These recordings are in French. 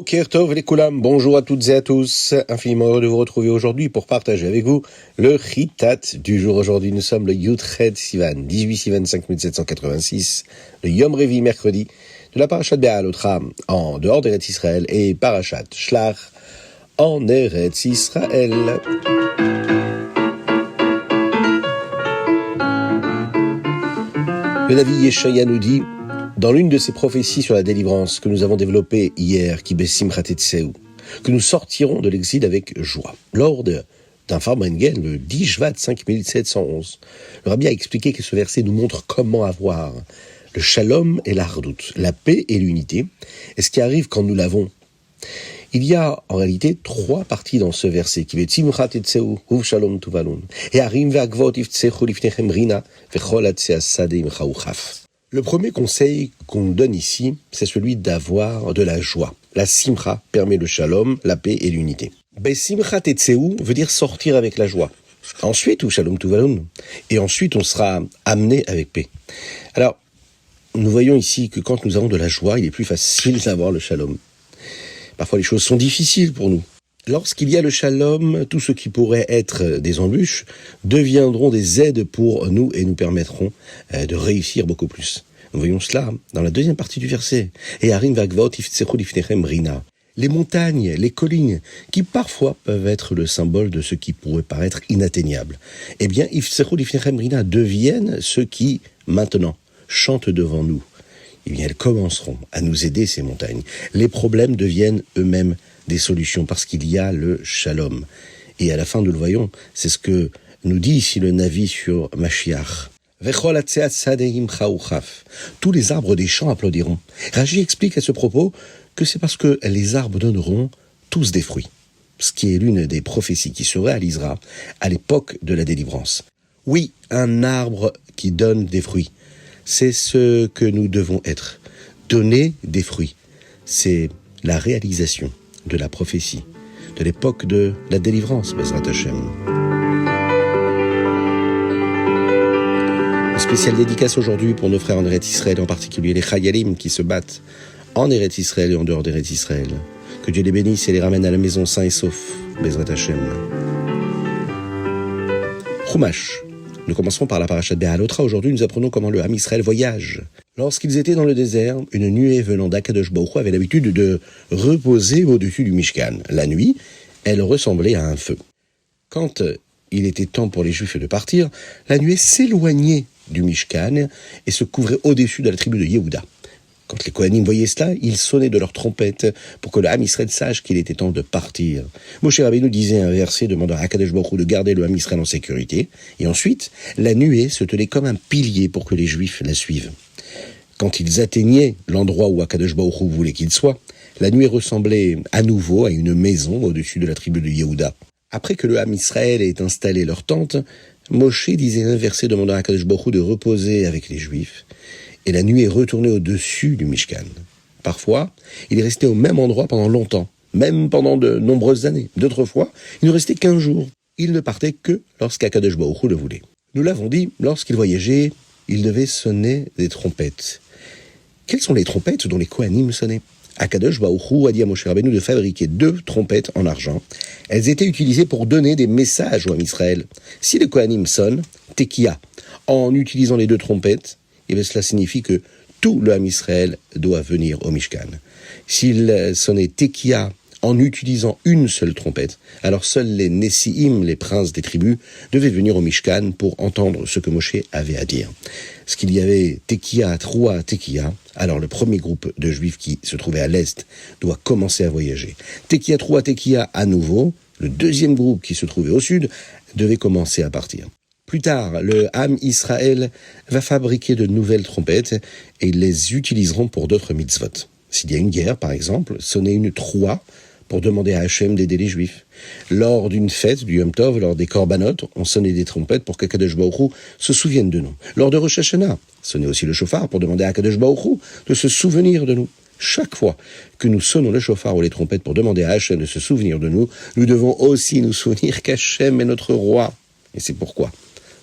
Kertov les Koulam, bonjour à toutes et à tous, infiniment heureux de vous retrouver aujourd'hui pour partager avec vous le Chitat du jour. Aujourd'hui nous sommes le Yud-Chet Sivan, 18 Sivan 5786, le Yom Revi mercredi, de la Parashat Be'alotra en dehors d'Eretz Israël et Parashat Shlach en Eretz Israël. Le Navi Yeshaya nous dit, dans l'une de ces prophéties sur la délivrance que nous avons développée hier, qui Besimchat Tseu, que nous sortirons de l'exil avec joie. Lors d'un Farbengen, le 10 Shvat 5711, le Rabbi a expliqué que ce verset nous montre comment avoir le shalom et l'ardut, la paix et l'unité, et ce qui arrive quand nous l'avons. Il y a en réalité trois parties dans ce verset, qui Besimchat Tseu, Huv Shalom Tuvalun, et Arim Ve'agvot Iftsechu Lifnechem Rina, Vechol Atzea Sadeim Chauchaf. Le premier conseil qu'on donne ici, c'est celui d'avoir de la joie. La simcha permet le shalom, la paix et l'unité. Besimcha tetzeu veut dire sortir avec la joie. Ensuite, ou shalom tuvalun. Et ensuite, on sera amené avec paix. Alors, nous voyons ici que quand nous avons de la joie, il est plus facile d'avoir le shalom. Parfois, les choses sont difficiles pour nous. Lorsqu'il y a le shalom, tout ce qui pourrait être des embûches deviendront des aides pour nous et nous permettront de réussir beaucoup plus. Nous voyons cela dans la deuxième partie du verset. Et Arim Vagvot Iftsechu Lifnechem Rina. Les montagnes, les collines, qui parfois peuvent être le symbole de ce qui pourrait paraître inatteignable. Eh bien, Iftsechu Lifnechem Rina deviennent ceux qui, maintenant, chantent devant nous. Eh bien, elles commenceront à nous aider, ces montagnes. Les problèmes deviennent eux-mêmes des solutions, parce qu'il y a le shalom. Et à la fin, nous le voyons, c'est ce que nous dit ici le Navi sur Mashiach. Tous les arbres des champs applaudiront. Rashi explique à ce propos que c'est parce que les arbres donneront tous des fruits, ce qui est l'une des prophéties qui se réalisera à l'époque de la délivrance. Oui, un arbre qui donne des fruits, c'est ce que nous devons être. Donner des fruits, c'est la réalisation de la prophétie, de l'époque de la délivrance, Bezrat Hashem. Une spéciale dédicace aujourd'hui pour nos frères en Eretz Israël, en particulier les Chayalim qui se battent en Eretz Israël et en dehors d'Eretz Israël. Que Dieu les bénisse et les ramène à la maison sains et saufs, Bezrat Hashem. Chumash. Nous commencerons par la Parashat Be'alotra. Aujourd'hui, nous apprenons comment le Ham Israël voyage. Lorsqu'ils étaient dans le désert, une nuée venant d'Akadosh Baruch Hu avait l'habitude de reposer au-dessus du Mishkan. La nuit, elle ressemblait à un feu. Quand il était temps pour les Juifs de partir, la nuée s'éloignait du Mishkan et se couvrait au-dessus de la tribu de Yehuda. Quand les Kohanim voyaient cela, ils sonnaient de leurs trompettes pour que le Ham Israël sache qu'il était temps de partir. Moshe Rabbeinu disait un verset demandant à Akadosh Baruch Hu de garder le Ham Israël en sécurité. Et ensuite, la nuée se tenait comme un pilier pour que les Juifs la suivent. Quand ils atteignaient l'endroit où Akadosh Baruch Hu voulait qu'ils soient, la nuée ressemblait à nouveau à une maison au-dessus de la tribu de Yehuda. Après que le Ham Israël ait installé leur tente, Moshe disait un verset demandant à Akadosh Baruch Hu de reposer avec les Juifs. Et la nuit est retournée au-dessus du Mishkan. Parfois, il est resté au même endroit pendant longtemps, même pendant de nombreuses années. D'autres fois, il ne restait qu'1 jour. Il ne partait que lorsqu'Akadosh Baruch Hu le voulait. Nous l'avons dit, lorsqu'il voyageait, il devait sonner des trompettes. Quelles sont les trompettes dont les Kohanim sonnaient ? Akadosh Baruch Hu a dit à Moshe Rabbeinu de fabriquer 2 trompettes en argent. Elles étaient utilisées pour donner des messages au Ham Israël. Si les Kohanim sonnent, Tekiah, en utilisant les 2 trompettes, et bien cela signifie que tout le Ham Israël doit venir au Mishkan. S'il sonnait Tekiah en utilisant une seule trompette, alors seuls les Nessiim, les princes des tribus, devaient venir au Mishkan pour entendre ce que Moshe avait à dire. Parce qu'il y avait Tekiah, Troua, Tekiah, alors le premier groupe de Juifs qui se trouvait à l'est doit commencer à voyager. Tekiah, Troua, Tekiah à nouveau, le deuxième groupe qui se trouvait au sud devait commencer à partir. Plus tard, le Ham Israël va fabriquer de nouvelles trompettes et ils les utiliseront pour d'autres mitzvot. S'il y a une guerre, par exemple, sonner une troua pour demander à Hachem d'aider les Juifs. Lors d'une fête, du Yom Tov, lors des Korbanot, on sonnait des trompettes pour qu'Akadosh Baruch Hu se souvienne de nous. Lors de Rosh Hashanah, sonnait aussi le shofar pour demander à Akadosh Baruch Hu de se souvenir de nous. Chaque fois que nous sonnons le shofar ou les trompettes pour demander à Hachem de se souvenir de nous, nous devons aussi nous souvenir qu'Hachem est notre roi. Et c'est pourquoi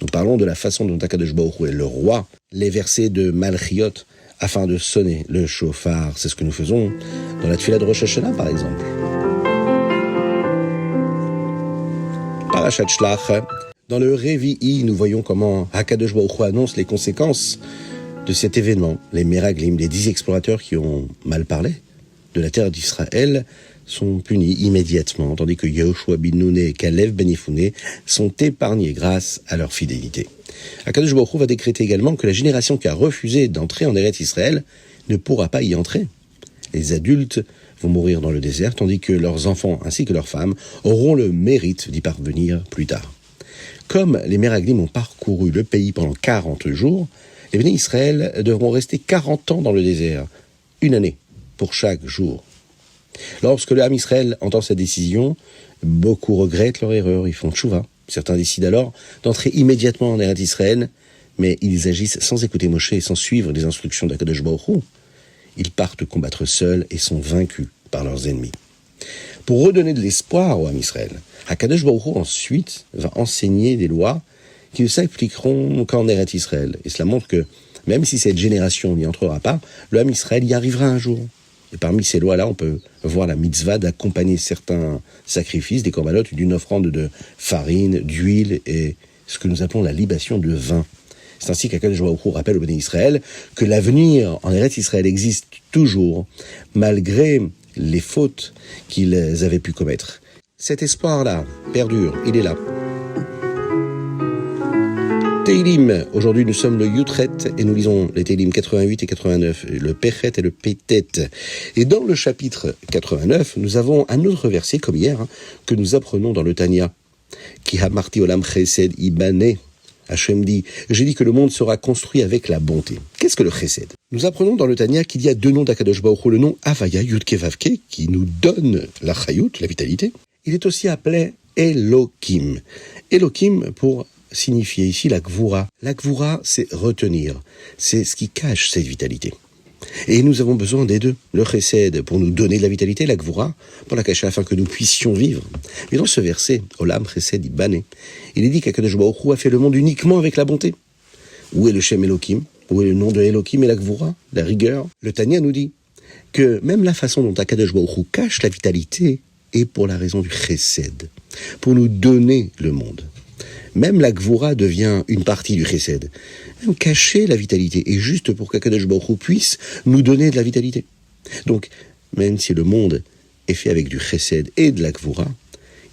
nous parlons de la façon dont Akadosh Baruch Hu est le roi. Les versets de Malchiot afin de sonner le chauffard. C'est ce que nous faisons dans la tefila de Rosh Hashanah, par exemple. Parashat Shlach. Dans le Revi'i, nous voyons comment Hakadosh Baruch Hu annonce les conséquences de cet événement. Les Meraglim, les 10 explorateurs qui ont mal parlé de la terre d'Israël, sont punis immédiatement, tandis que Yehoshua bin Nun et Kalev ben Yefouné sont épargnés grâce à leur fidélité. Hakadosh Baruch Hu va décréter également que la génération qui a refusé d'entrer en Eretz Israël ne pourra pas y entrer. Les adultes vont mourir dans le désert, tandis que leurs enfants ainsi que leurs femmes auront le mérite d'y parvenir plus tard. Comme les Meraglim ont parcouru le pays pendant 40 jours, les bénis Israël devront rester 40 ans dans le désert, une année pour chaque jour. Lorsque le Ham Israël entend cette décision, beaucoup regrettent leur erreur, ils font tchouva. Certains décident alors d'entrer immédiatement en Eretz Israël, mais ils agissent sans écouter Moshe et sans suivre les instructions d'Hakadosh Baruch Hu. Ils partent combattre seuls et sont vaincus par leurs ennemis. Pour redonner de l'espoir au Ham Israël, Hakadosh Baruch Hu ensuite va enseigner des lois qui ne s'appliqueront qu'en Eretz Israël. Et cela montre que, même si cette génération n'y entrera pas, le Ham Israël y arrivera un jour. Et parmi ces lois-là, on peut voir la mitzvah d'accompagner certains sacrifices, des corbanotes, d'une offrande de farine, d'huile et ce que nous appelons la libation de vin. C'est ainsi qu'Hakadosh Baruch Hu rappelle au béni Israël que l'avenir en Eretz Israël existe toujours, malgré les fautes qu'ils avaient pu commettre. Cet espoir-là perdure, il est là. Teilim, aujourd'hui nous sommes le Yutret et nous lisons les Teilim 88 et 89, le Pechet et le Petet. Et dans le chapitre 89, nous avons un autre verset, comme hier, que nous apprenons dans le Tanya. Ki hamarti olam chesed ibane. Hachem dit, j'ai dit que le monde sera construit avec la bonté. Qu'est-ce que le chesed? Nous apprenons dans le Tanya qu'il y a deux noms d'Hakadosh Baruch Hu, le nom Havaya, Yudke Vavke, qui nous donne la chayut, la vitalité. Il est aussi appelé Elokim. Elokim pour signifier ici la gvura. La gvura, c'est retenir. C'est ce qui cache cette vitalité. Et nous avons besoin des deux. Le chesed pour nous donner de la vitalité, la gvura pour la cacher afin que nous puissions vivre. Mais dans ce verset, Olam chesed ibane, il est dit qu'Hakadosh Baruch Hu a fait le monde uniquement avec la bonté. Où est le Shem Elokim? Où est le nom de Elokim et la gvura? La rigueur? Le Tanya nous dit que même la façon dont Hakadosh Baruch Hu cache la vitalité est pour la raison du chesed, pour nous donner le monde. Même la gvura devient une partie du chesed. Même cacher la vitalité est juste pour qu'Hakadosh Baruch Hu puisse nous donner de la vitalité. Donc, même si le monde est fait avec du chesed et de la gvura,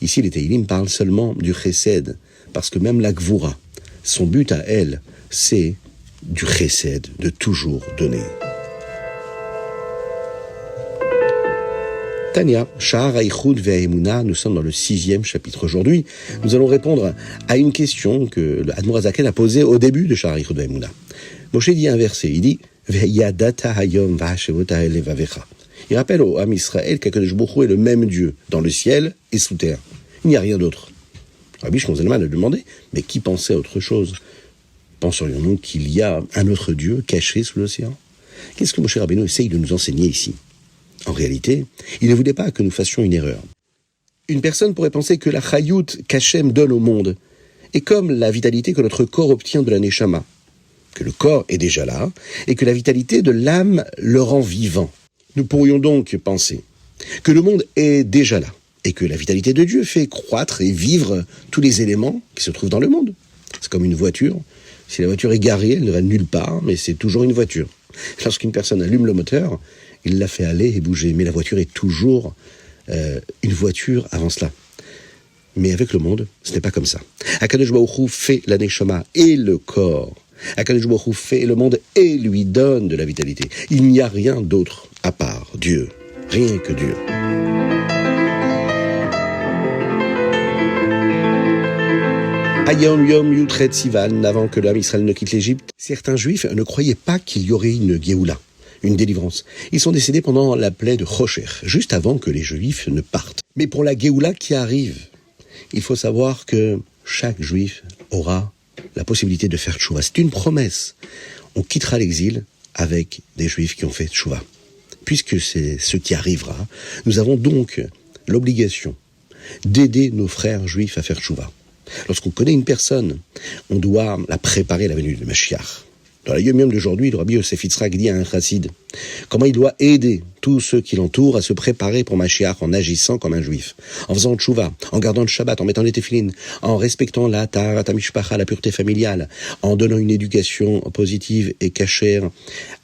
ici les Teilim parlent seulement du chesed, parce que même la gvura, son but à elle, c'est du chesed, de toujours donner. Tania, Sha'ar HaYichud ve'Ha'emuna, nous sommes dans le 6e chapitre. Aujourd'hui, nous allons répondre à une question que le Admor HaZaken a posée au début de Sha'ar HaYichud ve'Ha'emuna. Moshe dit un verset, il dit Ve'yadata hayom v'hashevota el levavecha. Il rappelle au Ham Israël qu'Hakadosh Baruch Hu est le même Dieu dans le ciel et sous terre. Il n'y a rien d'autre. Rabbi Shimon Zalman a demandé, mais qui pensait à autre chose? Penserions-nous qu'il y a un autre Dieu caché sous l'océan? Qu'est-ce que Moshe Rabbeinu essaye de nous enseigner ici? En réalité, il ne voulait pas que nous fassions une erreur. Une personne pourrait penser que la chayut qu'Hachem donne au monde est comme la vitalité que notre corps obtient de la neshama, que le corps est déjà là, et que la vitalité de l'âme le rend vivant. Nous pourrions donc penser que le monde est déjà là, et que la vitalité de Dieu fait croître et vivre tous les éléments qui se trouvent dans le monde. C'est comme une voiture. Si la voiture est garée, elle ne va nulle part, mais c'est toujours une voiture. Lorsqu'une personne allume le moteur, il la fait aller et bouger, mais la voiture est toujours une voiture avant cela. Mais avec le monde, ce n'est pas comme ça. Hakadosh Baruch Hu fait la neshama et le corps. Hakadosh Baruch Hu fait le monde et lui donne de la vitalité. Il n'y a rien d'autre à part Dieu. Rien que Dieu. Ayom Yom Yutret Sivan, avant que l'homme Israël ne quitte l'Égypte, certains Juifs ne croyaient pas qu'il y aurait une Géoula, une délivrance. Ils sont décédés pendant la plaie de Chosher, juste avant que les Juifs ne partent. Mais pour la Géoula qui arrive, il faut savoir que chaque Juif aura la possibilité de faire tchouva. C'est une promesse. On quittera l'exil avec des Juifs qui ont fait tchouva. Puisque c'est ce qui arrivera, nous avons donc l'obligation d'aider nos frères juifs à faire tchouva. Lorsqu'on connaît une personne, on doit la préparer à la venue de Mashiach. Dans la Yom Yom d'aujourd'hui, le Rabbi Yosef Yitzhak dit à un chassid comment il doit aider tous ceux qui l'entourent à se préparer pour Mashiach en agissant comme un juif, en faisant tchouva, en gardant le Shabbat, en mettant les téfilines, en respectant la taharat hamishpacha, la pureté familiale, en donnant une éducation positive et cachère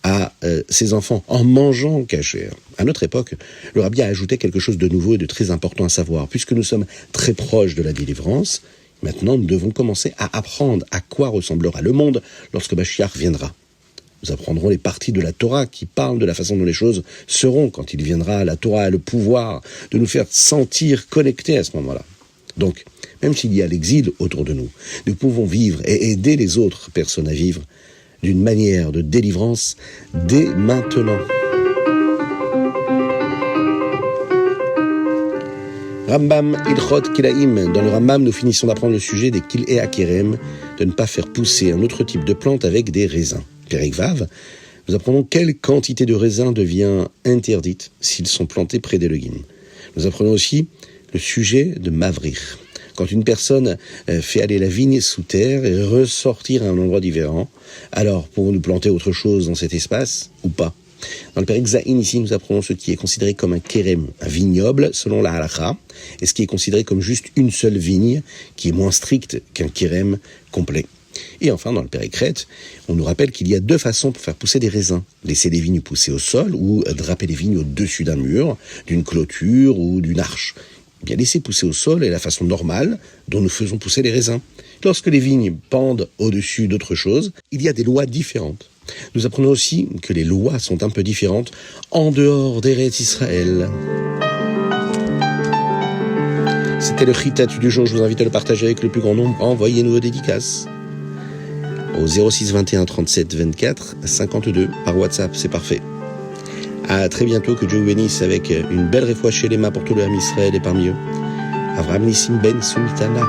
à ses enfants, en mangeant cachère. À notre époque, le Rabbi a ajouté quelque chose de nouveau et de très important à savoir. Puisque nous sommes très proches de la délivrance, maintenant nous devons commencer à apprendre à quoi ressemblera le monde lorsque Mashiach viendra. Nous apprendrons les parties de la Torah qui parlent de la façon dont les choses seront quand il viendra. La Torah a le pouvoir de nous faire sentir connectés à ce moment-là. Donc, même s'il y a l'exil autour de nous, nous pouvons vivre et aider les autres personnes à vivre d'une manière de délivrance dès maintenant. Rambam Ilchot Kilaim. Dans le Rambam, nous finissons d'apprendre le sujet des Kil'e Akerem, de ne pas faire pousser un autre type de plante avec des raisins. Perek Vav, nous apprenons quelle quantité de raisins devient interdite s'ils sont plantés près des legumes. Nous apprenons aussi le sujet de Mavrir. Quand une personne fait aller la vigne sous terre et ressortir à un endroit différent, alors pouvons-nous planter autre chose dans cet espace ou pas? Dans le Perek Zayin, ici, nous apprenons ce qui est considéré comme un kérem, un vignoble, selon la halakha, et ce qui est considéré comme juste une seule vigne, qui est moins stricte qu'un kérem complet. Et enfin, dans le Perek Ret, on nous rappelle qu'il y a deux façons pour faire pousser des raisins. Laisser les vignes pousser au sol ou draper les vignes au-dessus d'un mur, d'une clôture ou d'une arche. Bien, laisser pousser au sol est la façon normale dont nous faisons pousser les raisins. Lorsque les vignes pendent au-dessus d'autre chose, il y a des lois différentes. Nous apprenons aussi que les lois sont un peu différentes en dehors d'Eretz Israël. C'était le Chitat du jour. Je vous invite à le partager avec le plus grand nombre. Envoyez-nous vos dédicaces au 06 21 37 24 52 par WhatsApp. C'est parfait. À très bientôt. Que Dieu vous bénisse avec une belle réfoua chez les mains pour tout le Ham Israël et parmi eux Avraham Nissim Ben Sultana.